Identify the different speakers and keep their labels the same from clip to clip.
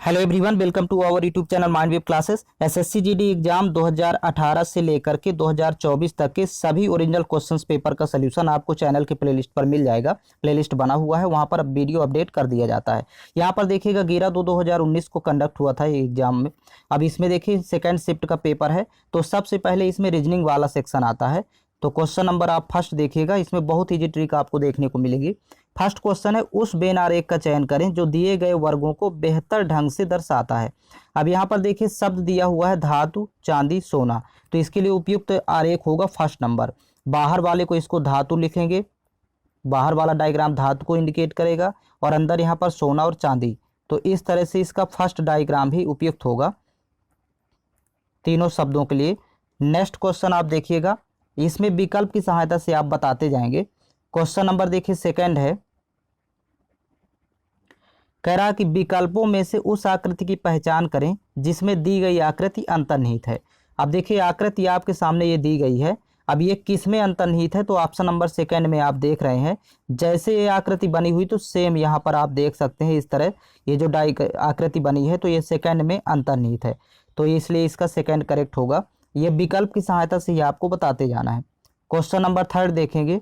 Speaker 1: Hello everyone, welcome to our YouTube channel Mind Wave Classes. SSC GD exam 2018 से लेकर के 2024 तक के सभी ओरिजिनल क्वेश्चंस पेपर का सलूशन आपको चैनल के प्लेलिस्ट पर मिल जाएगा। प्लेलिस्ट बना हुआ है, वहां पर अब वीडियो अपडेट कर दिया जाता है। यहाँ पर देखिएगा 11/2/2019 को कंडक्ट हुआ था ये एग्जाम में। अब इसमें देखिए सेकेंड शिफ्ट का पेपर है, तो सबसे पहले इसमें रीजनिंग वाला सेक्शन आता है। तो क्वेश्चन नंबर आप फर्स्ट देखिएगा, इसमें बहुत ईजी ट्रिक आपको देखने को मिलेगी। फर्स्ट क्वेश्चन है, उस बेन आरेख का चयन करें जो दिए गए वर्गों को बेहतर ढंग से दर्शाता है। अब यहाँ पर देखिए शब्द दिया हुआ है धातु, चांदी, सोना, तो इसके लिए उपयुक्त आरेख होगा फर्स्ट नंबर। बाहर वाले को इसको धातु लिखेंगे, बाहर वाला डायग्राम धातु को इंडिकेट करेगा और अंदर यहाँ पर सोना और चांदी, तो इस तरह से इसका फर्स्ट डायग्राम भी उपयुक्त होगा तीनों शब्दों के लिए। नेक्स्ट क्वेश्चन आप देखिएगा, इसमें विकल्प की सहायता से आप बताते जाएंगे। क्वेश्चन नंबर देखिए सेकंड है, कह रहा कि विकल्पों में से उस आकृति की पहचान करें जिसमें दी गई आकृति अंतर्निहित है। अब देखिए आकृति आपके सामने ये दी गई है, अब ये किस में अंतर्निहित है, तो ऑप्शन नंबर सेकंड में आप देख रहे हैं। जैसे ये आकृति बनी हुई तो सेम यहाँ पर आप देख सकते हैं इस तरह ये जो आकृति बनी है तो ये सेकंड में अंतर्निहित है, तो इसलिए इसका सेकंड करेक्ट होगा। ये विकल्प की सहायता से ही आपको बताते जाना है। क्वेश्चन नंबर थर्ड देखेंगे।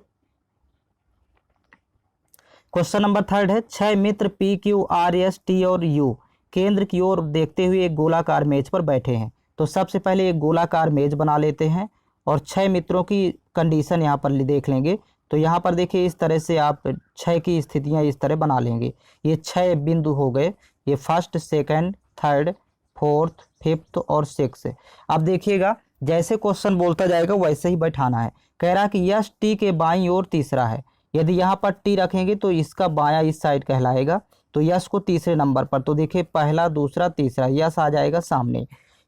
Speaker 1: क्वेश्चन नंबर थर्ड है, 6 मित्र P Q R S T और यू केंद्र की ओर देखते हुए एक गोलाकार मेज पर बैठे हैं। तो सबसे पहले एक गोलाकार मेज बना लेते हैं और 6 मित्रों की कंडीशन यहाँ पर देख लेंगे। तो यहाँ पर देखिए इस तरह से आप 6 की स्थितियाँ इस तरह बना लेंगे। ये 6 बिंदु हो गए, ये first, second, third, fourth, fifth और सिक्स। अब देखिएगा जैसे क्वेश्चन बोलता जाएगा वैसे ही बैठाना है। कह रहा कि यश टी के बाईं ओर तीसरा है। यदि यहाँ पर टी रखेंगे तो इसका बायां इस साइड कहलाएगा, तो यश को तीसरे नंबर पर, तो देखिए पहला, दूसरा, तीसरा, यश आ जाएगा सामने,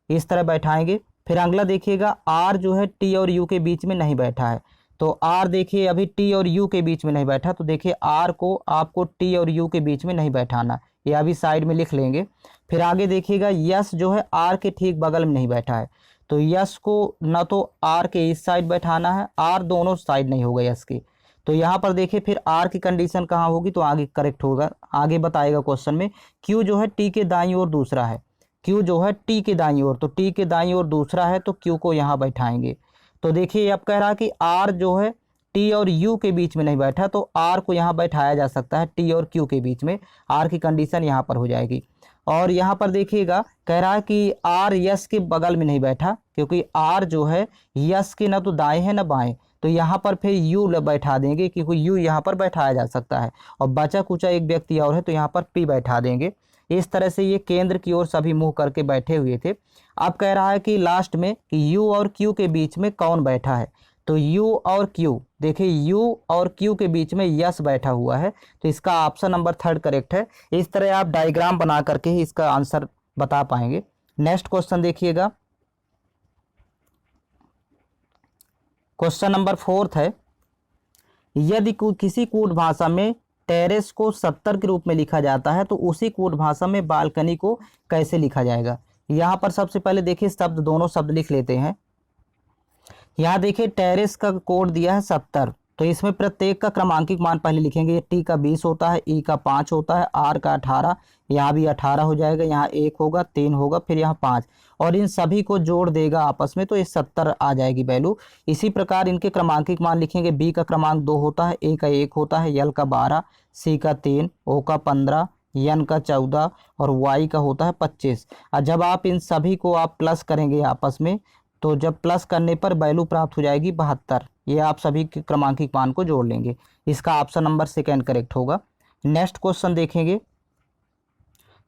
Speaker 1: इस तरह बैठाएंगे। फिर अगला देखिएगा आर जो है टी और यू के बीच में नहीं बैठा है, तो आर देखिए अभी टी और यू के बीच में नहीं बैठा, तो देखिए आर को आपको टी और यू के बीच में नहीं बैठाना, ये अभी साइड में लिख लेंगे। फिर आगे देखिएगा यश जो है आर के ठीक बगल में नहीं बैठा है, तो यश को न तो आर के इस साइड बैठाना है, आर दोनों साइड नहीं होगा यश की। तो यहाँ पर देखिए फिर आर की कंडीशन कहाँ होगी, तो आगे करेक्ट होगा, आगे बताएगा क्वेश्चन में। क्यू जो है टी के दाईं ओर दूसरा है, क्यू जो है टी के दाईं ओर, तो टी के दाईं ओर दूसरा है तो क्यू को यहाँ बैठाएंगे। तो देखिए अब कह रहा कि आर जो है टी और यू के बीच में नहीं बैठा, तो आर को यहाँ बैठाया जा सकता है टी और क्यू के बीच में, आर की कंडीशन यहाँ पर हो जाएगी। और यहाँ पर देखिएगा कह रहा है कि आर यस के बगल में नहीं बैठा, क्योंकि आर जो है यस के न तो दाएं है न बाएं, तो यहाँ पर फिर यू बैठा देंगे, क्योंकि यू यहाँ पर बैठाया जा सकता है। और बचा कुचा एक व्यक्ति और है तो यहाँ पर पी बैठा देंगे। इस तरह से ये केंद्र की ओर सभी मुंह करके बैठे हुए थे। अब कह रहा है कि लास्ट में कि यू और क्यू के बीच में कौन बैठा है, तो यू और क्यू, देखिए यू और क्यू के बीच में यस बैठा हुआ है, तो इसका ऑप्शन नंबर थर्ड करेक्ट है। इस तरह आप डायग्राम बना करके ही इसका आंसर बता पाएंगे। नेक्स्ट क्वेश्चन देखिएगा, क्वेश्चन नंबर फोर्थ है, यदि किसी कूट भाषा में टेरेस को 70 के रूप में लिखा जाता है तो उसी कूट भाषा में बालकनी को कैसे लिखा जाएगा। यहाँ पर सबसे पहले देखिए शब्द, दोनों शब्द लिख लेते हैं। यहाँ देखिए टेरेस का कोड दिया है 70, तो इसमें प्रत्येक का क्रमांकिक मान पहले लिखेंगे। टी का 20 होता है, ई का 5 होता है, आर का 18, यहाँ भी 18 हो जाएगा, यहाँ 1 होगा, 3 होगा, फिर यहाँ 5, और इन सभी को जोड़ देगा आपस में तो ये 70 आ जाएगी वैल्यू। इसी प्रकार इनके क्रमांकिक मान लिखेंगे। बी का क्रमांक 2 होता है, ए का 1 होता है, यल का 12, सी का 3, ओ का 15, एन का 14 और वाई का होता है 25। और जब आप इन सभी को आप प्लस करेंगे आपस में, तो जब प्लस करने पर वैल्यू प्राप्त हो जाएगी 72। ये आप सभी के क्रमांकिक मान को जोड़ लेंगे, इसका ऑप्शन नंबर सेकंड करेक्ट होगा। नेक्स्ट क्वेश्चन देखेंगे,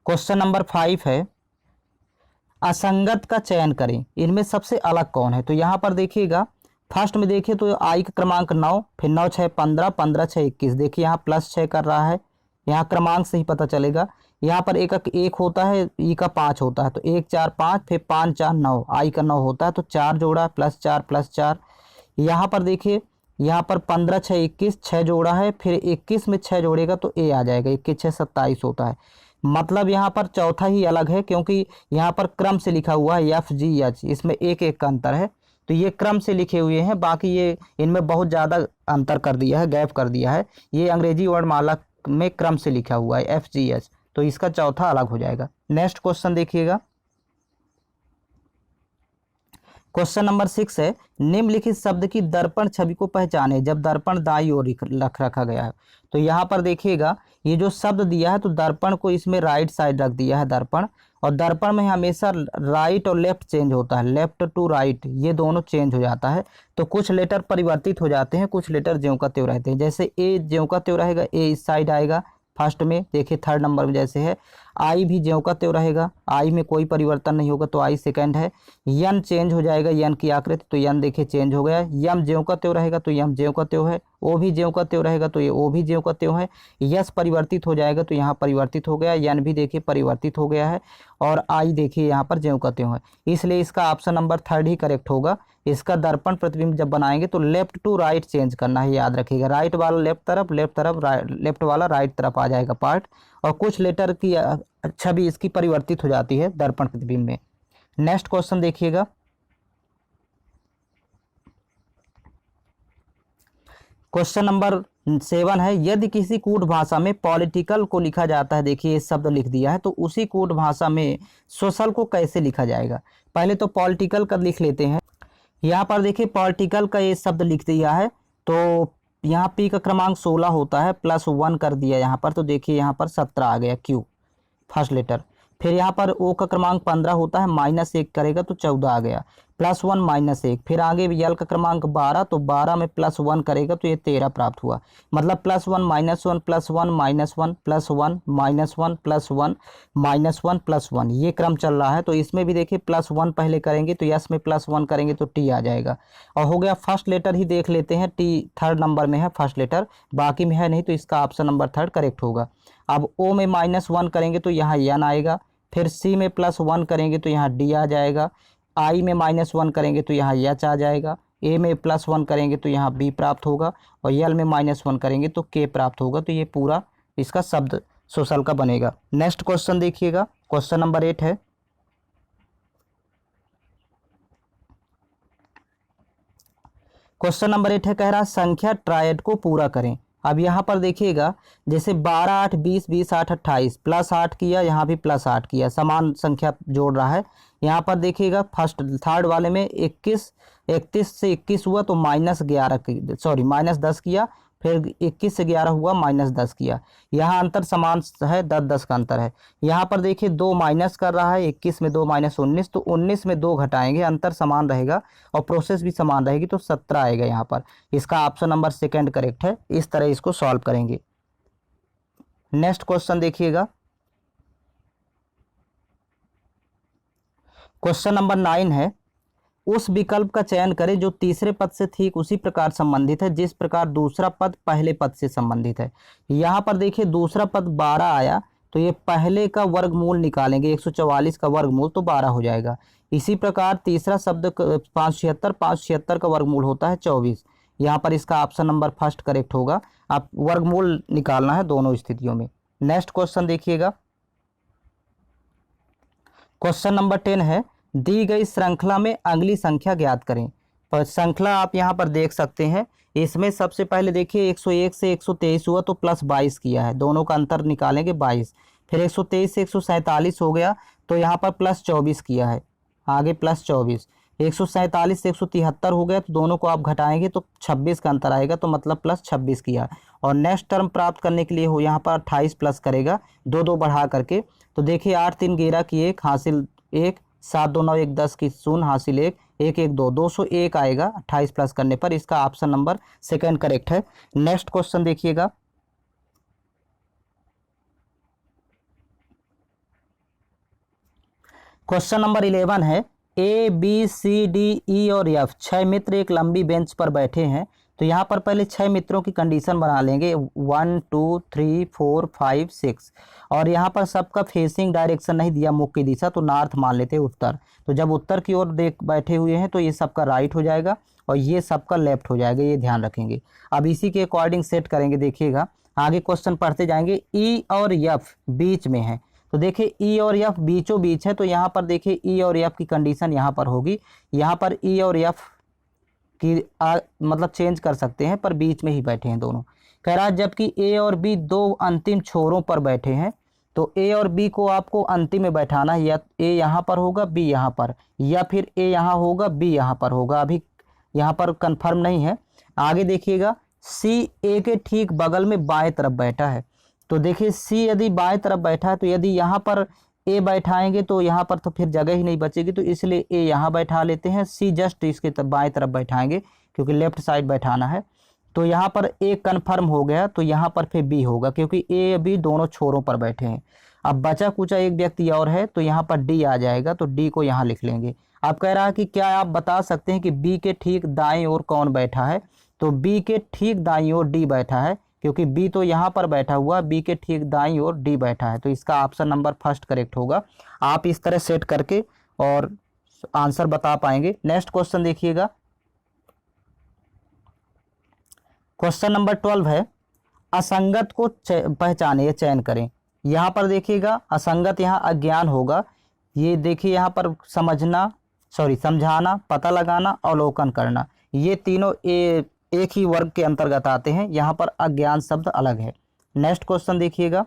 Speaker 1: क्वेश्चन नंबर 5 है, असंगत का चयन करें, इनमें सबसे अलग कौन है। तो यहाँ पर देखिएगा फर्स्ट में देखिए तो आई का क्रमांक 9, फिर 9 6 15, 15 6 21, देखिए यहाँ +6 कर रहा है, यहाँ क्रमांक से ही पता चलेगा। यहाँ पर एक होता है, ई का 5 होता है, तो 1 4 5, फिर 5 4 9, आई का 9 होता है, तो 4 जोड़ा +4 यहाँ पर देखिए यहाँ पर 15 6 21, 6 जोड़ा है, फिर 21 में 6 जोड़ेगा तो ए आ जाएगा, 21 6 27 होता है। मतलब यहाँ पर चौथा ही अलग है, क्योंकि यहाँ पर क्रम से लिखा हुआ है एफ जी एच, इसमें एक का अंतर है, तो ये क्रम से लिखे हुए हैं, बाकी ये इनमें बहुत ज़्यादा अंतर कर दिया है, गैप कर दिया है। ये अंग्रेजी वर्णमाला में क्रम से लिखा हुआ है एफ जी एच, तो इसका चौथा अलग हो जाएगा। नेक्स्ट क्वेश्चन देखिएगा, क्वेश्चन नंबर 6 है, निम्नलिखित शब्द की दर्पण छवि को पहचाने जब दर्पण दाईं ओर रखा गया है। तो यहाँ पर देखिएगा ये जो शब्द दिया है तो दर्पण को इसमें राइट साइड रख दिया है दर्पण, और दर्पण में हमेशा राइट और लेफ्ट चेंज होता है, लेफ्ट टू राइट ये दोनों चेंज हो जाता है। तो कुछ लेटर परिवर्तित हो जाते हैं, कुछ लेटर ज्यों का त्यों रहते हैं। जैसे ए ज्यों का त्यों रहेगा, ए इस साइड आएगा फर्स्ट में, देखिए थर्ड नंबर में जैसे है। आई भी ज्यों का त्यों रहेगा, आई में कोई परिवर्तन नहीं होगा तो आई सेकंड है। यन चेंज हो जाएगा, यन की आकृति, तो यन देखिए चेंज हो गया। यम ज्यों का त्यों रहेगा तो यम ज्यों का त्यों है। ओ भी ज्यों का त्यों रहेगा तो ये ओ भी ज्यों का त्यों है। यस परिवर्तित हो जाएगा तो यहाँ परिवर्तित हो गया, यन भी देखिए परिवर्तित हो गया है, और आई देखिए यहाँ पर ज्यों का त्यों है। इसलिए इसका ऑप्शन नंबर थर्ड ही करेक्ट होगा। इसका दर्पण प्रतिबिंब जब बनाएंगे तो लेफ्ट टू राइट चेंज करना है, याद रखिएगा। राइट वाला लेफ्ट तरफ, लेफ्ट वाला राइट तरफ आ जाएगा पार्ट, और कुछ लेटर की छवि इसकी परिवर्तित हो जाती है दर्पण प्रतिबिंब में। नेक्स्ट क्वेश्चन देखिएगा, क्वेश्चन नंबर 7 है, यदि किसी कूट भाषा में पॉलिटिकल को लिखा जाता है, देखिए ये शब्द लिख दिया है, तो उसी कूट भाषा में सोशल को कैसे लिखा जाएगा। पहले तो पॉलिटिकल का लिख लेते हैं। यहाँ पर देखिए पॉलिटिकल का ये शब्द लिख दिया है, तो यहाँ पी का क्रमांक 16 होता है, +1 कर दिया यहाँ पर, तो देखिए यहाँ पर 17 आ गया क्यू फर्स्ट लेटर। फिर यहाँ पर ओ का क्रमांक 15 होता है, -1 करेगा तो 14 आ गया, +1 -1। फिर आगे यल का क्रमांक 12, तो 12 में +1 करेगा तो ये 13 प्राप्त हुआ। मतलब +1 -1 +1 -1 +1 -1 +1 -1 +1 ये क्रम चल रहा है। तो इसमें भी देखिए +1 पहले करेंगे तो यस में +1 करेंगे तो टी आ जाएगा। और हो गया, फर्स्ट लेटर ही देख लेते हैं, टी थर्ड नंबर में है फर्स्ट लेटर, बाकी में है नहीं, तो इसका ऑप्शन नंबर थर्ड करेक्ट होगा। अब ओ में -1 करेंगे तो यहाँ यन आएगा, फिर सी में +1 करेंगे तो यहाँ डी आ जाएगा, आई में -1 करेंगे तो यहाँ एच आ जाएगा, ए में +1 करेंगे तो यहाँ बी प्राप्त होगा, और यल में -1 करेंगे तो के प्राप्त होगा। तो ये पूरा इसका शब्द सोशल का बनेगा। नेक्स्ट क्वेश्चन देखिएगा, क्वेश्चन नंबर 8 है, क्वेश्चन नंबर 8 है, कह रहा संख्या ट्रायड को पूरा करें। अब यहाँ पर देखिएगा जैसे 12 8 20 20 8 28 +8 किया, यहाँ भी +8 किया, समान संख्या जोड़ रहा है। यहाँ पर देखिएगा फर्स्ट थर्ड वाले में 21 31 से 21 हुआ तो -10 किया, फिर 21 से 11 हुआ -10 किया। यहाँ अंतर समान है, 10 10 का अंतर है। यहाँ पर देखिए 2 माइनस कर रहा है, 21 में 2 -19, तो 19 में 2 घटाएंगे, अंतर समान रहेगा और प्रोसेस भी समान रहेगी, तो 17 आएगा यहाँ पर। इसका ऑप्शन नंबर सेकंड करेक्ट है। इस तरह इसको सॉल्व करेंगे। नेक्स्ट क्वेश्चन देखिएगा, क्वेश्चन नंबर 9 है, उस विकल्प का चयन करें जो तीसरे पद से ठीक उसी प्रकार संबंधित है जिस प्रकार दूसरा पद पहले पद से संबंधित है। यहाँ पर देखिए दूसरा पद 12 आया, तो ये पहले का वर्गमूल निकालेंगे, 144 का वर्गमूल तो 12 हो जाएगा। इसी प्रकार तीसरा शब्द 576 का वर्गमूल होता है 24। यहाँ पर इसका ऑप्शन नंबर फर्स्ट करेक्ट होगा। आप वर्गमूल निकालना है दोनों स्थितियों में। नेक्स्ट क्वेश्चन देखिएगा, क्वेश्चन नंबर 10 है, दी गई श्रृंखला में अगली संख्या ज्ञात करें। पर श्रृंखला आप यहाँ पर देख सकते हैं, इसमें सबसे पहले देखिए 101 से 123 हुआ तो +22 किया है, दोनों का अंतर निकालेंगे 22। फिर 123 से 147 हो गया तो यहाँ पर +24 किया है, आगे +24। 147 से 173 हो गया तो दोनों को आप घटाएंगे तो 26 का अंतर आएगा, तो मतलब +26 किया। और नेक्स्ट टर्म प्राप्त करने के लिए हो यहाँ पर 28 प्लस करेगा, 2 2 बढ़ा करके, तो देखिए 8 3 11 की 1 हासिल 1, 7 2 9 1 10 की 0 हासिल 1 1 1 2 201 आएगा 28 प्लस करने पर। इसका ऑप्शन नंबर सेकंड करेक्ट है। नेक्स्ट क्वेश्चन देखिएगा, क्वेश्चन नंबर 11 है, A B C D E और एफ 6 मित्र एक लंबी बेंच पर बैठे हैं। तो यहाँ पर पहले 6 मित्रों की कंडीशन बना लेंगे, 1 2 3 4 5 6, और यहाँ पर सबका फेसिंग डायरेक्शन नहीं दिया, मुख की दिशा, तो नॉर्थ मान लेते हैं, उत्तर। तो जब उत्तर की ओर देख बैठे हुए हैं तो ये सबका राइट हो जाएगा और ये सबका लेफ्ट हो जाएगा, ये ध्यान रखेंगे। अब इसी के अकॉर्डिंग सेट करेंगे, देखिएगा आगे क्वेश्चन पढ़ते जाएंगे। ई और एफ बीच में है, तो देखिए ई और एफ बीचों बीच है, तो यहाँ पर देखिए ई और एफ की कंडीशन यहाँ पर होगी। यहाँ पर ई और एफ की मतलब चेंज कर सकते हैं, पर बीच में ही बैठे हैं दोनों। कह रहा है जबकि ए और बी 2 अंतिम छोरों पर बैठे हैं, तो ए और बी को आपको अंतिम में बैठाना है, या ए यहाँ पर होगा बी यहाँ पर, या फिर ए यहाँ होगा बी यहाँ पर होगा, अभी यहाँ पर कंफर्म नहीं है। आगे देखिएगा सी ए के ठीक बगल में बाएं तरफ बैठा है, तो देखिए सी यदि बाएं तरफ बैठा है तो यदि यहाँ पर ए बैठाएंगे तो यहाँ पर तो फिर जगह ही नहीं बचेगी, तो इसलिए ए यहाँ बैठा लेते हैं, सी जस्ट इसके बाएं तरफ बैठाएंगे क्योंकि लेफ्ट साइड बैठाना है। तो यहाँ पर ए कन्फर्म हो गया, तो यहाँ पर फिर बी होगा क्योंकि ए बी दोनों छोरों पर बैठे हैं। अब बचा कुचा एक व्यक्ति और है तो यहाँ पर डी आ जाएगा, तो डी को यहाँ लिख लेंगे। अब कह रहा है कि क्या आप बता सकते हैं कि बी के ठीक दाएं ओर कौन बैठा है, तो बी के ठीक दाईं ओर डी बैठा है, क्योंकि बी तो यहाँ पर बैठा हुआ, बी के ठीक दाईं ओर डी बैठा है, तो इसका ऑप्शन नंबर फर्स्ट करेक्ट होगा। आप इस तरह सेट करके और आंसर बता पाएंगे। नेक्स्ट क्वेश्चन देखिएगा, क्वेश्चन नंबर 12 है असंगत को पहचाने या चयन करें। यहाँ पर देखिएगा असंगत यहाँ अज्ञान होगा, ये देखिए यहाँ पर समझाना, पता लगाना, अवलोकन करना, ये तीनों एक ही वर्ग के अंतर्गत आते हैं, यहाँ पर अज्ञान शब्द अलग है। नेक्स्ट क्वेश्चन देखिएगा,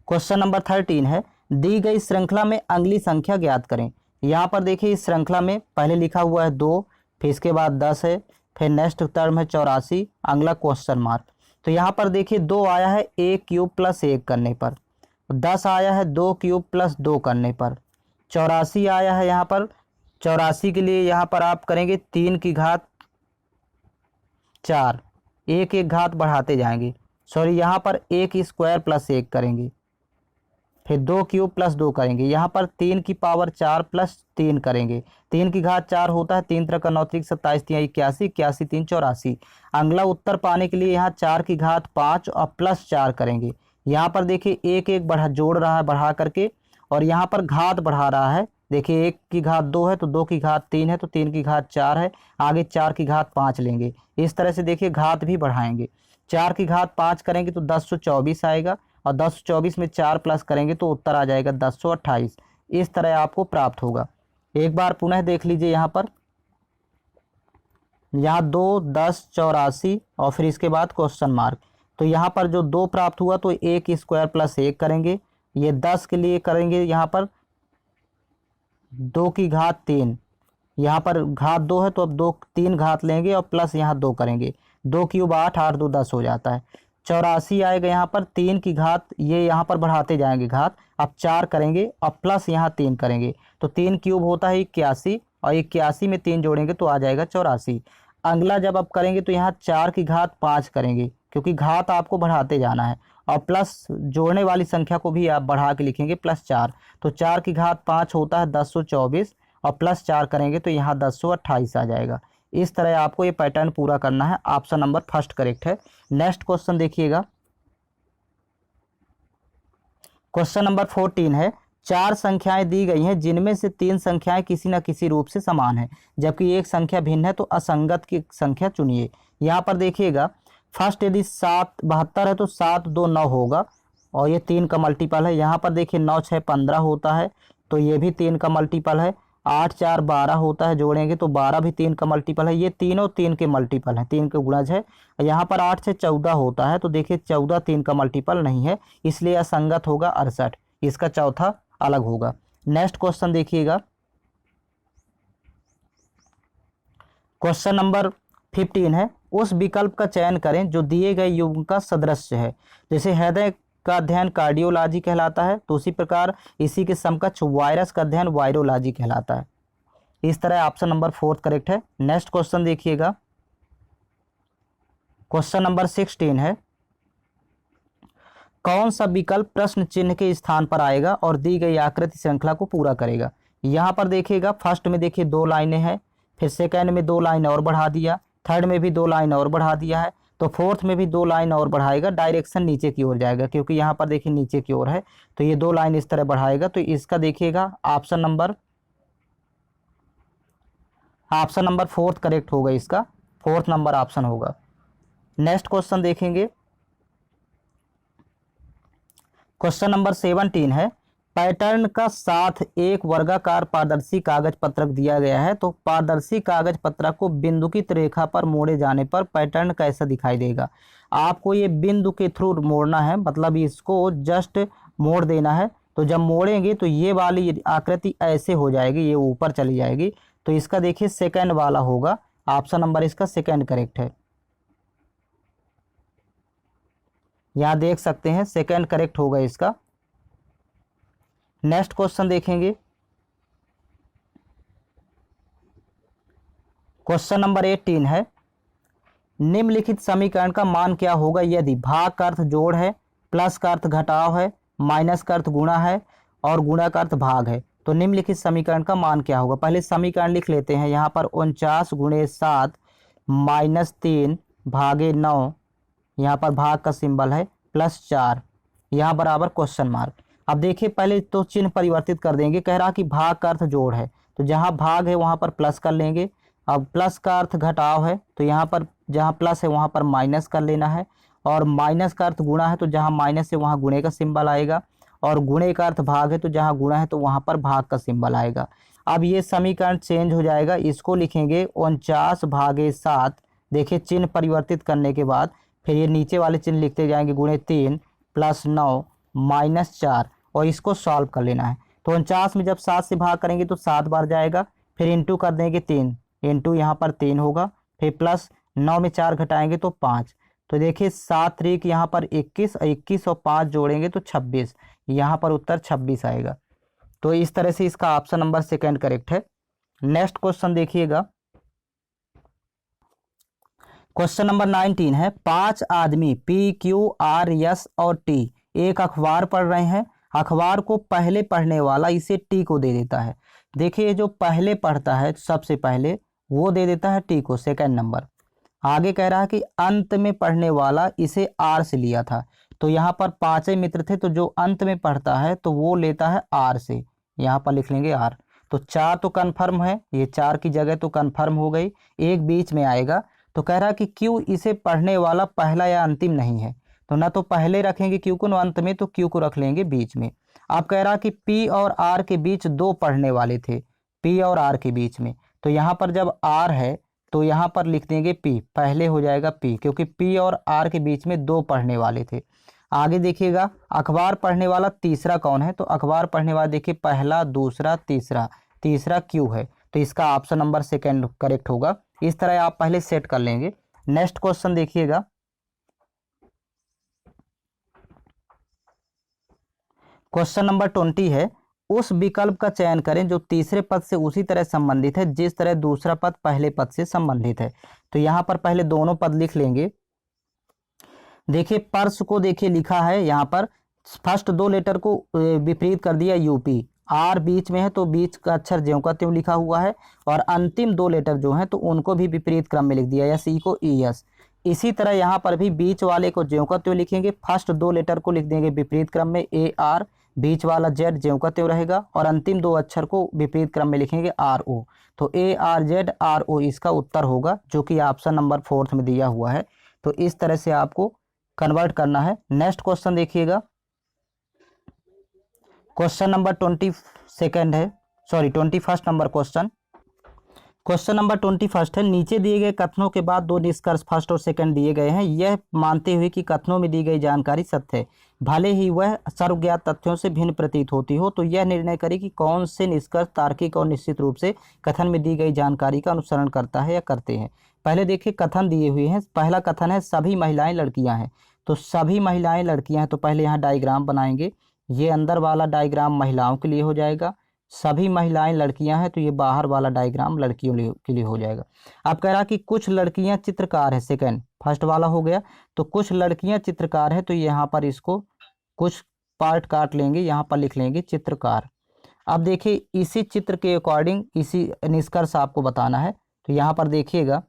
Speaker 1: क्वेश्चन नंबर 13 है दी गई श्रृंखला में अगली संख्या ज्ञात करें। यहाँ पर देखिए इस श्रृंखला में पहले लिखा हुआ है 2, फिर इसके बाद 10 है, फिर नेक्स्ट टर्म है 84, अगला क्वेश्चन मार्क। तो यहाँ पर देखिए 2 आया है a क्यूब प्लस 1 करने पर, 10 आया है 2 क्यूब प्लस 2 करने पर, 84 आया है यहाँ पर, 84 के लिए यहाँ पर आप करेंगे 3 की घात 4, एक एक घात बढ़ाते जाएंगे, यहाँ पर 1 स्क्वायर प्लस 1 करेंगे, फिर 2 क्यूब प्लस 2 करेंगे, यहाँ पर 3 की पावर 4 प्लस 3 करेंगे, 3 की घात 4 होता है, 3 3 9 3 27 3 81, 81 3 84। अगला उत्तर पाने के लिए यहाँ 4 की घात 5 और प्लस 4 करेंगे। यहाँ पर देखिए एक एक जोड़ रहा है बढ़ा करके, और यहाँ पर घात बढ़ा रहा है, देखिए 1 की घात 2 है तो 2 की घात 3 है तो 3 की घात 4 है, आगे 4 की घात 5 लेंगे। इस तरह से देखिए घात भी बढ़ाएंगे, 4 की घात 5 करेंगे तो 1024 आएगा, और 1024 में 4 प्लस करेंगे तो उत्तर आ जाएगा 1028। इस तरह आपको प्राप्त होगा। एक बार पुनः देख लीजिए यहाँ पर, यहाँ 2 10 84 और फिर इसके बाद क्वेश्चन मार्क। तो यहाँ पर जो 2 प्राप्त हुआ तो 1 स्क्वायर प्लस 1 करेंगे, ये 10 के लिए करेंगे यहाँ पर 2 की घात 3, यहाँ पर घात 2 है तो अब 3 घात लेंगे और प्लस यहाँ 2 करेंगे, 2 क्यूब 8, 8 2 10 हो जाता है। 84 आएगा यहाँ पर 3 की घात, ये यहाँ पर बढ़ाते जाएंगे घात, अब 4 करेंगे और प्लस यहाँ 3 करेंगे, तो 3 क्यूब होता है 81, और 81 में 3 जोड़ेंगे तो आ जाएगा 84। अगला जब आप करेंगे तो यहाँ 4 की घात 5 करेंगे, क्योंकि घात आपको बढ़ाते जाना है, और प्लस जोड़ने वाली संख्या को भी आप बढ़ा के लिखेंगे प्लस 4, तो 4 की घात 5 होता है 1024, और प्लस 4 करेंगे तो यहाँ 1028 आ जाएगा। इस तरह आपको ये पैटर्न पूरा करना है। ऑप्शन नंबर फर्स्ट करेक्ट है। नेक्स्ट क्वेश्चन देखिएगा, क्वेश्चन नंबर 14 है 4 संख्याएं दी गई हैं जिनमें से 3 संख्याएं किसी न किसी रूप से समान है जबकि एक संख्या भिन्न है, तो असंगत की संख्या चुनिए। यहाँ पर देखिएगा फर्स्ट यदि 72 है तो 7 2 9 होगा, और ये 3 का मल्टीपल है। यहाँ पर देखिए 9 6 15 होता है, तो ये भी 3 का मल्टीपल है। 8 4 12 होता है, जोड़ेंगे तो 12 भी 3 का मल्टीपल है। ये तीनों 3 के मल्टीपल हैं, 3 के गुणज है। यहाँ पर 8 से 14 होता है, तो देखिए 14 3 का मल्टीपल नहीं है, इसलिए असंगत होगा 68, इसका चौथा अलग होगा। नेक्स्ट क्वेश्चन देखिएगा, क्वेश्चन नंबर 15 है उस विकल्प का चयन करें जो दिए गए युग्म का सदृश्य है। जैसे हृदय का अध्ययन कार्डियोलॉजी कहलाता है, तो उसी प्रकार इसी के समकक्ष वायरस का अध्ययन वायरोलॉजी कहलाता है। इस तरह ऑप्शन नंबर 4 करेक्ट है। नेक्स्ट क्वेश्चन देखिएगा, क्वेश्चन नंबर 16 है कौन सा विकल्प प्रश्न चिन्ह के स्थान पर आएगा और दी गई आकृति श्रृंखला को पूरा करेगा। यहाँ पर देखिएगा फर्स्ट में देखिए 2 लाइनें हैं, फिर सेकेंड में 2 लाइन और बढ़ा दिया, थर्ड में भी 2 लाइन और बढ़ा दिया है, तो फोर्थ में भी 2 लाइन और बढ़ाएगा, डायरेक्शन नीचे की ओर जाएगा क्योंकि यहाँ पर देखिए नीचे की ओर है, तो ये 2 लाइन इस तरह बढ़ाएगा। तो इसका देखिएगा ऑप्शन नंबर 4 करेक्ट होगा, इसका 4th नंबर ऑप्शन होगा। नेक्स्ट क्वेश्चन देखेंगे, क्वेश्चन नंबर 17 है पैटर्न का साथ एक वर्गाकार पारदर्शी कागज पत्रक दिया गया है। तो पारदर्शी कागज पत्रक को बिंदुकित रेखा पर मोड़े जाने पर पैटर्न कैसा दिखाई देगा। आपको ये बिंदु के थ्रू मोड़ना है, मतलब इसको जस्ट मोड़ देना है। तो जब मोड़ेंगे तो ये वाली आकृति ऐसे हो जाएगी, ये ऊपर चली जाएगी। तो इसका देखिए सेकंड वाला होगा, ऑप्शन नंबर इसका सेकंड करेक्ट है। यहाँ देख सकते हैं सेकंड करेक्ट होगा इसका। नेक्स्ट क्वेश्चन देखेंगे, क्वेश्चन नंबर 18 है, निम्नलिखित समीकरण का मान क्या होगा यदि भाग का अर्थ जोड़ है, प्लस का अर्थ घटाव है, माइनस का अर्थ गुणा है और गुणा का अर्थ भाग है। तो निम्नलिखित समीकरण का मान क्या होगा। पहले समीकरण लिख लेते हैं। यहाँ पर 49 × 7 -3 भागे 9, यहाँ पर भाग का सिंबल है, +4 यहाँ बराबर क्वेश्चन मार्क। अब देखिए पहले तो चिन्ह परिवर्तित कर देंगे। कह रहा कि भाग का अर्थ जोड़ है, तो जहाँ भाग है वहाँ पर प्लस कर लेंगे। अब प्लस का अर्थ घटाव है, तो यहाँ पर जहाँ प्लस है वहाँ पर माइनस कर लेना है। और माइनस का अर्थ गुणा है, तो जहाँ माइनस है वहाँ गुणे का सिंबल आएगा। और गुणे का अर्थ भाग है, तो जहाँ गुणा है तो वहाँ पर भाग का सिंबल आएगा। अब ये समीकरण चेंज हो जाएगा, इसको लिखेंगे 49 भागे 7। देखिए चिन्ह परिवर्तित करने के बाद फिर ये नीचे वाले चिन्ह लिखते जाएंगे, ×3 + 9 -4, और इसको सॉल्व कर लेना है। तो 49 में जब 7 से भाग करेंगे तो 7 बार जाएगा, फिर इंटू कर देंगे 3, इंटू यहाँ पर 3 होगा, फिर प्लस 9 में 4 घटाएंगे तो 5। तो देखिए 7 3 यहाँ पर 21, 21 और 5 जोड़ेंगे तो 26, यहाँ पर उत्तर 26 आएगा। तो इस तरह से इसका ऑप्शन नंबर सेकंड करेक्ट है। नेक्स्ट क्वेश्चन देखिएगा, क्वेश्चन नंबर 19 है, 5 आदमी P, Q, R, S और T एक अखबार पढ़ रहे हैं। अखबार को पहले पढ़ने वाला इसे T को दे देता है। देखिए जो पहले पढ़ता है सबसे पहले वो दे देता है T को सेकंड नंबर। आगे कह रहा है कि अंत में पढ़ने वाला इसे R से लिया था। तो यहाँ पर 5 मित्र थे, तो जो अंत में पढ़ता है तो वो लेता है R से, यहाँ पर लिख लेंगे R। तो 4 तो कन्फर्म है, ये 4 की जगह तो कन्फर्म हो गई, एक बीच में आएगा। तो कह रहा है कि Q इसे पढ़ने वाला पहला या अंतिम नहीं है, तो ना तो पहले रखेंगे Q को, न अंत में, तो Q को रख लेंगे बीच में। आप कह रहा कि P और R के बीच 2 पढ़ने वाले थे, P और R के बीच में। तो यहाँ पर जब R है तो यहाँ पर लिख देंगे P, पहले हो जाएगा P, क्योंकि P और R के बीच में 2 पढ़ने वाले थे। आगे देखिएगा अखबार पढ़ने वाला तीसरा कौन है। तो अखबार पढ़ने वाला देखिए पहला, दूसरा, तीसरा, तीसरा Q है। तो इसका ऑप्शन नंबर सेकंड करेक्ट होगा। इस तरह आप पहले सेट कर लेंगे। नेक्स्ट क्वेश्चन देखिएगा, क्वेश्चन नंबर 20 है, उस विकल्प का चयन करें जो तीसरे पद से उसी तरह संबंधित है जिस तरह दूसरा पद पहले पद से संबंधित है। तो यहाँ पर पहले दोनों पद लिख लेंगे। देखिए पर्स को देखिए लिखा है, यहाँ पर फर्स्ट 2 लेटर को विपरीत कर दिया यूपी, आर बीच में है तो बीच का अक्षर ज्यों का त्यों लिखा हुआ है, और अंतिम 2 लेटर जो हैं तो उनको भी विपरीत क्रम में लिख दिया, या सी को ई एस। इसी तरह यहाँ पर भी बीच वाले को ज्यों का त्यों लिखेंगे, फर्स्ट 2 लेटर को लिख देंगे विपरीत क्रम में ए आर, बीच वाला जेड ज्यों का त्यों रहेगा, और अंतिम 2 अक्षर को विपरीत क्रम में लिखेंगे आर ओ। तो A R Z R O इसका उत्तर होगा, जो कि ऑप्शन नंबर 4 में दिया हुआ है। तो इस तरह से आपको कन्वर्ट करना है। नेक्स्ट क्वेश्चन देखिएगा, question number 21 number question. Question number 21 है, नीचे दिए गए कथनों के बाद 2 निष्कर्ष फर्स्ट और सेकंड दिए गए हैं, यह मानते हुए कि कथनों में दी गई जानकारी सत्य है, भले ही वह सर्वज्ञात तथ्यों से भिन्न प्रतीत होती हो, तो यह निर्णय करे कि कौन से निष्कर्ष तार्किक और निश्चित रूप से कथन में दी गई जानकारी का अनुसरण करता है या करते हैं। पहले देखिए कथन दिए हुए हैं। पहला कथन है सभी महिलाएं लड़कियां हैं। तो सभी महिलाएं लड़कियां हैं, तो पहले यहाँ डायग्राम बनाएंगे। ये अंदर वाला डायग्राम महिलाओं के लिए हो जाएगा, सभी महिलाएं लड़कियां हैं तो ये बाहर वाला डायग्राम लड़कियों के लिए हो जाएगा। अब कह रहा कि कुछ लड़कियां चित्रकार है, सेकंड फर्स्ट वाला हो गया। तो कुछ लड़कियां चित्रकार है, तो यहाँ पर इसको कुछ पार्ट काट लेंगे, यहाँ पर लिख लेंगे चित्रकार। अब देखिए इसी चित्र के अकॉर्डिंग इसी निष्कर्ष आपको बताना है। तो यहाँ पर देखिएगा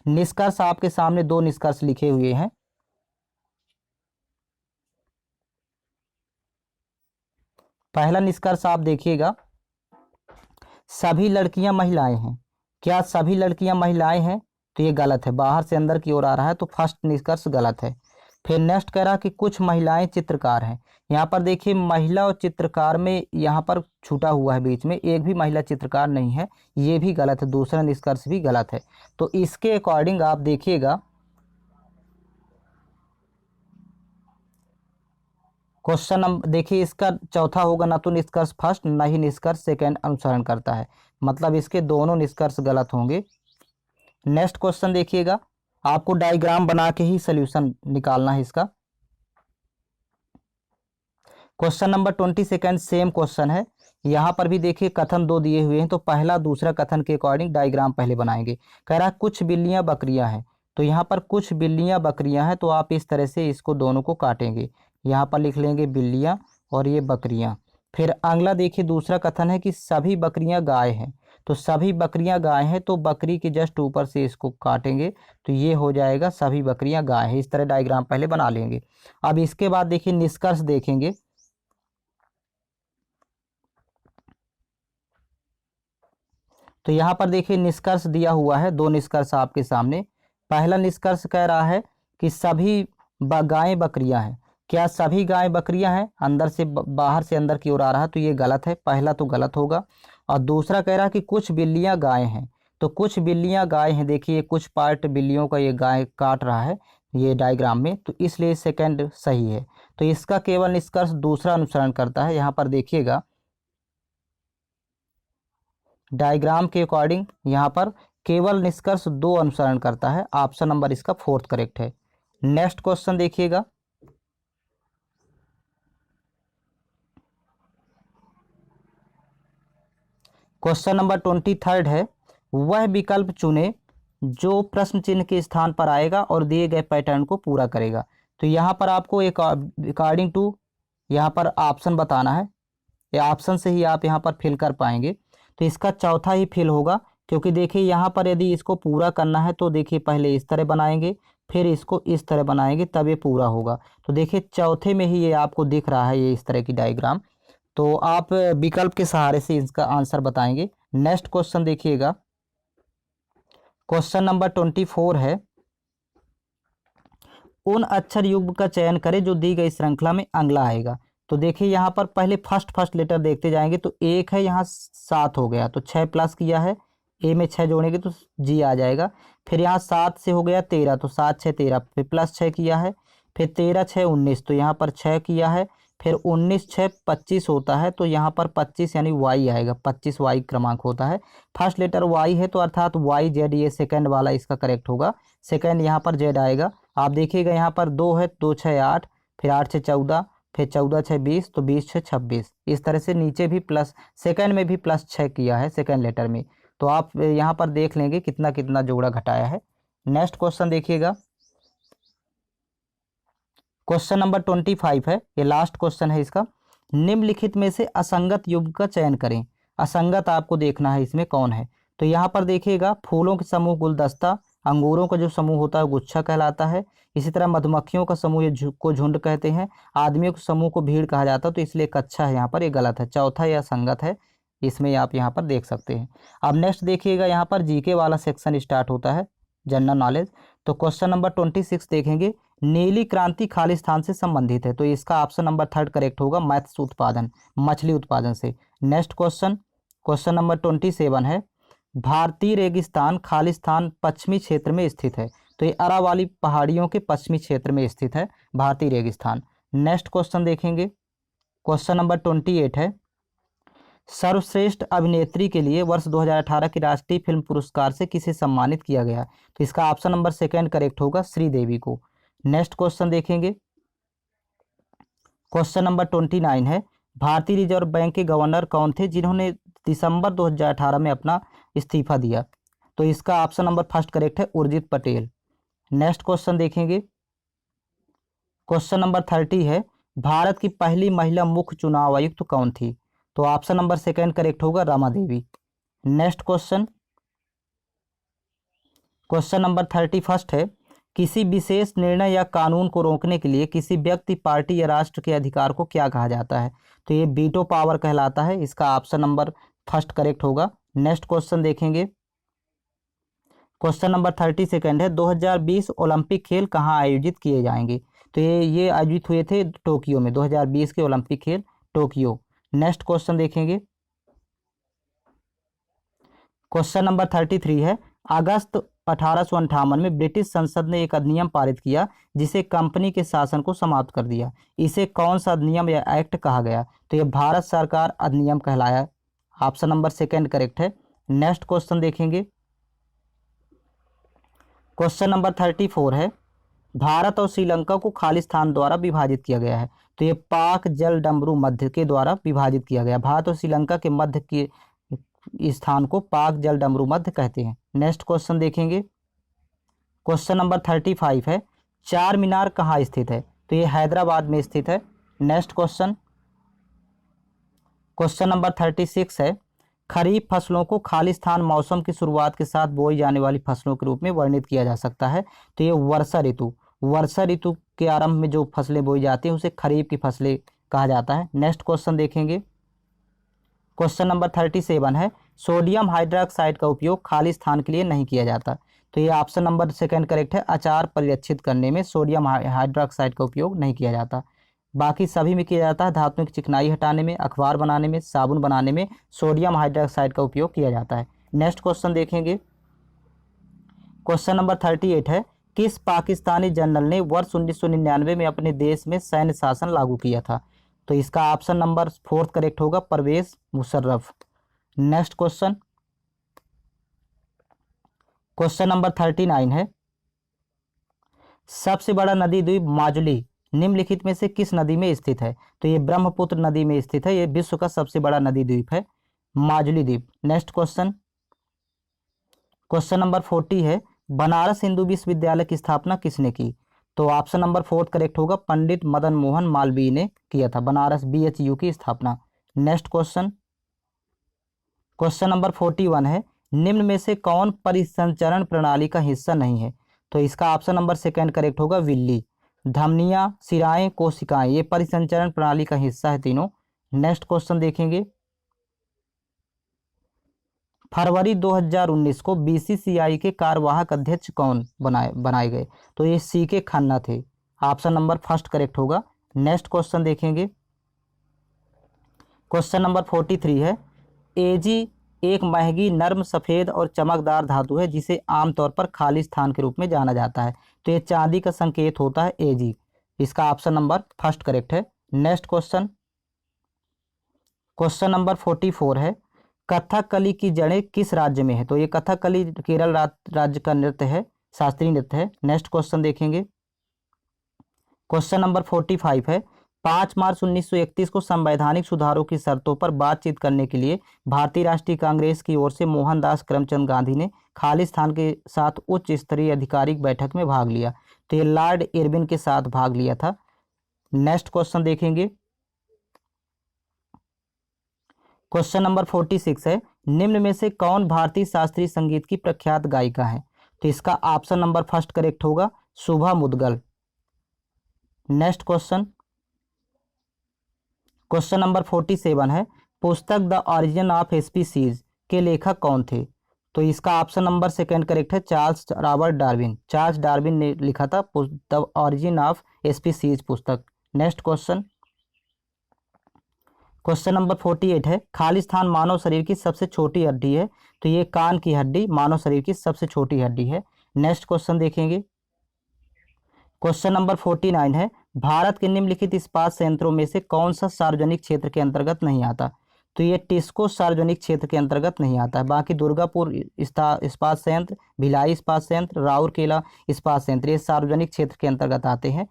Speaker 1: निष्कर्ष आपके सामने 2 निष्कर्ष लिखे हुए हैं। पहला निष्कर्ष आप देखिएगा, सभी लड़कियां महिलाएं हैं। क्या सभी लड़कियां महिलाएं हैं? तो ये गलत है, बाहर से अंदर की ओर आ रहा है, तो फर्स्ट निष्कर्ष गलत है। फिर नेक्स्ट कह रहा कि कुछ महिलाएं चित्रकार हैं। यहाँ पर देखिए महिला और चित्रकार में यहाँ पर छूटा हुआ है, बीच में एक भी महिला चित्रकार नहीं है, ये भी गलत है, दूसरा निष्कर्ष भी गलत है। तो इसके अकॉर्डिंग आप देखिएगा क्वेश्चन नंबर, देखिए इसका चौथा होगा, ना तो निष्कर्ष फर्स्ट ना ही निष्कर्ष सेकंड अनुसरण करता है, मतलब इसके दोनों निष्कर्ष गलत होंगे। नेक्स्ट क्वेश्चन देखिएगा, आपको डायग्राम बना के ही सोल्यूशन निकालना है इसका। क्वेश्चन नंबर 22 सेम क्वेश्चन है। यहाँ पर भी देखिए कथन दो दिए हुए हैं, तो पहला दूसरा कथन के अकॉर्डिंग डायग्राम पहले बनाएंगे। कह रहा है कुछ बिल्लियाँ बकरियाँ हैं, तो यहाँ पर कुछ बिल्लियाँ बकरियाँ हैं, तो आप इस तरह से इसको दोनों को काटेंगे। यहाँ पर लिख लेंगे बिल्लियाँ और ये बकरियाँ। फिर अगला देखिए दूसरा कथन है कि सभी बकरियाँ गाय हैं, तो सभी बकरियाँ गाय हैं, तो बकरी के जस्ट ऊपर से इसको काटेंगे, तो ये हो जाएगा सभी बकरियाँ गाय हैं। इस तरह डायग्राम पहले बना लेंगे। अब इसके बाद देखिए निष्कर्ष देखेंगे। तो यहाँ पर देखिए निष्कर्ष दिया हुआ है, दो निष्कर्ष आपके सामने। पहला निष्कर्ष कह रहा है कि सभी गायें बकरियां हैं। क्या सभी गायें बकरियां हैं? अंदर से बाहर से अंदर की ओर आ रहा है, तो ये गलत है, पहला तो गलत होगा। और दूसरा कह रहा है कि कुछ बिल्लियां गाय हैं, तो कुछ बिल्लियां गाय हैं, देखिए कुछ पार्ट बिल्लियों का ये गाय काट रहा है ये डायग्राम में, तो इसलिए सेकंड सही है। तो इसका केवल निष्कर्ष दूसरा अनुसरण करता है। यहाँ पर देखिएगा डायग्राम के अकॉर्डिंग यहाँ पर केवल निष्कर्ष दो अनुसरण करता है। ऑप्शन नंबर इसका फोर्थ करेक्ट है। नेक्स्ट क्वेश्चन देखिएगा, क्वेश्चन नंबर 23 है, वह विकल्प चुने जो प्रश्न चिन्ह के स्थान पर आएगा और दिए गए पैटर्न को पूरा करेगा। तो यहाँ पर आपको एक अकॉर्डिंग टू यहाँ पर ऑप्शन बताना है, या ऑप्शन से ही आप यहाँ पर फिल कर पाएंगे। तो इसका चौथा ही फिल होगा, क्योंकि देखिए यहाँ पर यदि इसको पूरा करना है तो देखिए पहले इस तरह बनाएंगे, फिर इसको इस तरह बनाएंगे, तब ये पूरा होगा। तो देखिए चौथे में ही ये आपको दिख रहा है ये इस तरह की डायग्राम, तो आप विकल्प के सहारे से इसका आंसर बताएंगे। नेक्स्ट क्वेश्चन देखिएगा, क्वेश्चन नंबर 24 है, उन अक्षर युग्म का चयन करें जो दी गई श्रृंखला में अगला आएगा। तो देखिए यहाँ पर पहले फर्स्ट लेटर देखते जाएंगे, तो एक है यहाँ 7 हो गया, तो 6 प्लस किया है, ए में 6 जोड़ेंगे तो जी आ जाएगा। फिर यहाँ 7 से हो गया 13, तो 7 6 13, फिर प्लस 6 किया है, फिर 13 6 19, तो यहाँ पर 6 किया है, फिर 19 6 25 होता है, तो यहाँ पर 25 यानी वाई आएगा, 25 वाई क्रमांक होता है। फर्स्ट लेटर वाई है, तो अर्थात वाई जेड, ये सेकंड वाला इसका करेक्ट होगा, सेकंड यहाँ पर जेड आएगा। आप देखिएगा यहाँ पर 2 है, 2 6 8, फिर 8 6 14, फिर 14 6 20, तो 20 6 26। इस तरह से नीचे भी प्लस, सेकंड में भी प्लस 6 किया है सेकंड लेटर में, तो आप यहाँ पर देख लेंगे कितना कितना जोड़ा घटाया है। नेक्स्ट क्वेश्चन देखिएगा, क्वेश्चन नंबर 25 है, ये लास्ट क्वेश्चन है इसका। निम्नलिखित में से असंगत युग्म का चयन करें। असंगत आपको देखना है इसमें कौन है। तो यहाँ पर देखिएगा फूलों के समूह गुलदस्ता, अंगूरों का जो समूह होता है गुच्छा कहलाता है, इसी तरह मधुमक्खियों का समूह को झुंड कहते हैं, आदमियों के समूह को भीड़ कहा जाता है, तो इसलिए कच्छा है यहाँ पर, ये गलत है, चौथा यह असंगत है, इसमें आप यहाँ पर देख सकते हैं। अब नेक्स्ट देखिएगा, यहाँ पर जीके वाला सेक्शन स्टार्ट होता है, जनरल नॉलेज। तो क्वेश्चन नंबर 26 देखेंगे, नीली क्रांति खालिस्तान से संबंधित है, तो इसका ऑप्शन नंबर 3 करेक्ट होगा, मत्स्य उत्पादन, मछली उत्पादन से। नेक्स्ट क्वेश्चन, क्वेश्चन नंबर 27 है, भारतीय रेगिस्तान खालिस्तान पश्चिमी क्षेत्र में स्थित है, तो ये अरावाली पहाड़ियों के पश्चिमी क्षेत्र में स्थित है भारतीय रेगिस्तान। नेक्स्ट क्वेश्चन देखेंगे, क्वेश्चन नंबर 28 है, सर्वश्रेष्ठ अभिनेत्री के लिए वर्ष 2018 के राष्ट्रीय फिल्म पुरस्कार से किसे सम्मानित किया गया, तो इसका ऑप्शन नंबर 2 करेक्ट होगा, श्रीदेवी को। नेक्स्ट क्वेश्चन देखेंगे, क्वेश्चन नंबर 29 है, भारतीय रिजर्व बैंक के गवर्नर कौन थे जिन्होंने दिसंबर 2018 में अपना इस्तीफा दिया, तो इसका ऑप्शन नंबर 1 करेक्ट है, उर्जित पटेल। नेक्स्ट क्वेश्चन देखेंगे, क्वेश्चन नंबर 30 है, भारत की पहली महिला मुख्य चुनाव आयुक्त कौन थी, तो ऑप्शन नंबर 2 करेक्ट होगा, Rama Devi. Next question, question number 31 है, किसी विशेष निर्णय या कानून को रोकने के लिए किसी व्यक्ति, पार्टी या राष्ट्र के अधिकार को क्या कहा जाता है, तो ये वीटो पावर कहलाता है, इसका ऑप्शन नंबर 1 करेक्ट होगा। नेक्स्ट क्वेश्चन देखेंगे, क्वेश्चन नंबर 32 है, 2020 ओलंपिक खेल कहाँ आयोजित किए जाएंगे, तो ये आयोजित हुए थे टोक्यो में, 2020 के ओलंपिक खेल टोक्यो। नेक्स्ट क्वेश्चन देखेंगे, क्वेश्चन नंबर 33 है, अगस्त 1858 में ब्रिटिश संसद ने एक अधिनियम पारित किया जिसे कंपनी के शासन को समाप्त कर दिया। इसे कौन सा अधिनियम या एक्ट कहा गया? तो ये भारत सरकार अधिनियम कहलाया। ऑप्शन नंबर सेकंड करेक्ट है। नेक्स्ट क्वेश्चन देखेंगे, क्वेश्चन नंबर 34 है, भारत और श्रीलंका को खालिस्तान द्वारा विभाजित किया गया है। तो ये पाक जल डमरू मध्य के द्वारा विभाजित किया गया। भारत और श्रीलंका के मध्य के स्थान को पाक जल डमरू मध्य कहते हैं। नेक्स्ट क्वेश्चन देखेंगे, क्वेश्चन नंबर 35 है, चार मीनार कहाँ स्थित है? तो ये हैदराबाद में स्थित है। नेक्स्ट क्वेश्चन, क्वेश्चन नंबर 36 है, खरीफ फसलों को खालिस्तान मौसम की शुरुआत के साथ बोई जाने वाली फसलों के रूप में वर्णित किया जा सकता है। तो ये वर्षा ऋतु के आरंभ में जो फसलें बोई जाती हैं उसे खरीफ की फसलें कहा जाता है। नेक्स्ट क्वेश्चन देखेंगे, क्वेश्चन नंबर 37 है, सोडियम हाइड्रोक्साइड का उपयोग खालिस्तान के लिए नहीं किया जाता। तो ये ऑप्शन नंबर सेकंड करेक्ट है, अचार परिरक्षित करने में सोडियम हाइड्रोक्साइड का उपयोग नहीं किया जाता। बाकी सभी में किया जाता है, धातुओं की चिकनाई हटाने में, अखबार बनाने में, साबुन बनाने में सोडियम हाइड्रोक्साइड का उपयोग किया जाता है। नेक्स्ट क्वेश्चन देखेंगे, क्वेश्चन नंबर 38 है, किस पाकिस्तानी जनरल ने वर्ष 1999 में अपने देश में सैन्य शासन लागू किया था? तो इसका ऑप्शन नंबर 4 करेक्ट होगा, Parvez Musharraf. Next question, question number 39 है, सबसे बड़ा नदी द्वीप माजुली निम्नलिखित में से किस नदी में स्थित है? तो ये ब्रह्मपुत्र नदी में स्थित है। ये विश्व का सबसे बड़ा नदी द्वीप है, माजुली द्वीप। नेक्स्ट क्वेश्चन, क्वेश्चन नंबर 40 है, बनारस हिंदू विश्वविद्यालय की स्थापना किसने की? तो ऑप्शन नंबर 4 करेक्ट होगा, पंडित मदन मोहन मालवीय ने किया था बनारस BHU की स्थापना। नेक्स्ट क्वेश्चन, क्वेश्चन नंबर 41 है, निम्न में से कौन परिसंचरण प्रणाली का हिस्सा नहीं है? तो इसका ऑप्शन नंबर सेकंड करेक्ट होगा, विल्ली। धमनियां, सिराएं, कोशिकाएं ये परिसंचरण प्रणाली का हिस्सा है तीनों। नेक्स्ट क्वेश्चन देखेंगे, फरवरी 2019 को BCCI के कार्यवाहक अध्यक्ष कौन बनाए गए? तो ये CK खन्ना थे। ऑप्शन नंबर फर्स्ट करेक्ट होगा। नेक्स्ट क्वेश्चन देखेंगे, क्वेश्चन नंबर 43 है, एजी एक महंगी नर्म सफ़ेद और चमकदार धातु है जिसे आमतौर पर खालिस्तान के रूप में जाना जाता है। तो ये चांदी का संकेत होता है एजी। इसका ऑप्शन नंबर फर्स्ट करेक्ट है। नेक्स्ट क्वेश्चन, क्वेश्चन नंबर 44 है, कथकली की जड़ें किस राज्य में है? तो ये कथकली केरल राज्य का नृत्य है, शास्त्रीय नृत्य है। नेक्स्ट क्वेश्चन देखेंगे, क्वेश्चन नंबर 45 है, 5 मार्च 1931 को संवैधानिक सुधारों की शर्तों पर बातचीत करने के लिए भारतीय राष्ट्रीय कांग्रेस की ओर से मोहनदास करमचंद गांधी ने खालिस्तान के साथ उच्च स्तरीय आधिकारिक बैठक में भाग लिया। तो ये लॉर्ड इरविन के साथ भाग लिया था। नेक्स्ट क्वेश्चन देखेंगे, क्वेश्चन नंबर 46 है, निम्न में से कौन भारतीय शास्त्रीय संगीत की प्रख्यात गायिका है? तो इसका ऑप्शन नंबर फर्स्ट करेक्ट होगा, Shubha Mudgal. Next question, question number 47 है, पुस्तक द ऑरिजिन ऑफ स्पीसीज के लेखक कौन थे? तो इसका ऑप्शन नंबर सेकंड करेक्ट है, Charles Robert Darwin. Charles Darwin ने लिखा था द ऑरिजिन ऑफ स्पीसीज पुस्तक। नेक्स्ट क्वेश्चन, क्वेश्चन नंबर 48 है, खालिस्तान मानव शरीर की सबसे छोटी हड्डी है। तो ये कान की हड्डी मानव शरीर की सबसे छोटी हड्डी है। नेक्स्ट क्वेश्चन देखेंगे, क्वेश्चन नंबर 49 है, भारत के निम्नलिखित इस्पात संयंत्रों में से कौन सा सार्वजनिक क्षेत्र के अंतर्गत नहीं आता? तो ये टिस्को सार्वजनिक क्षेत्र के अंतर्गत नहीं आता है। बाकी दुर्गापुर इस्पात संयंत्र, भिलाई इस्पात संयंत्र, राउरकेला इस्पात संयंत्र ये सार्वजनिक क्षेत्र के अंतर्गत आते हैं।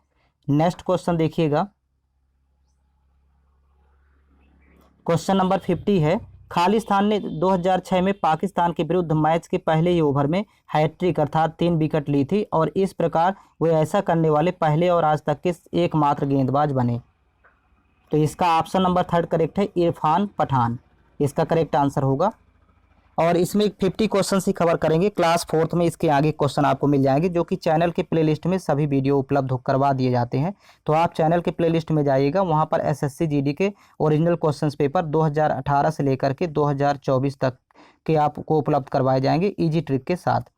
Speaker 1: नेक्स्ट क्वेश्चन देखिएगा, क्वेश्चन नंबर 50 है, खालिस्तान ने 2006 में पाकिस्तान के विरुद्ध मैच के पहले ही ओवर में हैट्रिक अर्थात 3 विकेट ली थी और इस प्रकार वे ऐसा करने वाले पहले और आज तक के एकमात्र गेंदबाज बने। तो इसका ऑप्शन नंबर थर्ड करेक्ट है, इरफान पठान इसका करेक्ट आंसर होगा। और इसमें 50 क्वेश्चन ही कवर करेंगे। क्लास 4th में इसके आगे क्वेश्चन आपको मिल जाएंगे जो कि चैनल के प्लेलिस्ट में सभी वीडियो उपलब्ध करवा दिए जाते हैं। तो आप चैनल के प्लेलिस्ट में जाइएगा, वहां पर SSC GD के ओरिजिनल क्वेश्चन पेपर 2018 से लेकर के 2024 तक के आपको उपलब्ध करवाए जाएंगे इजी ट्रिक के साथ।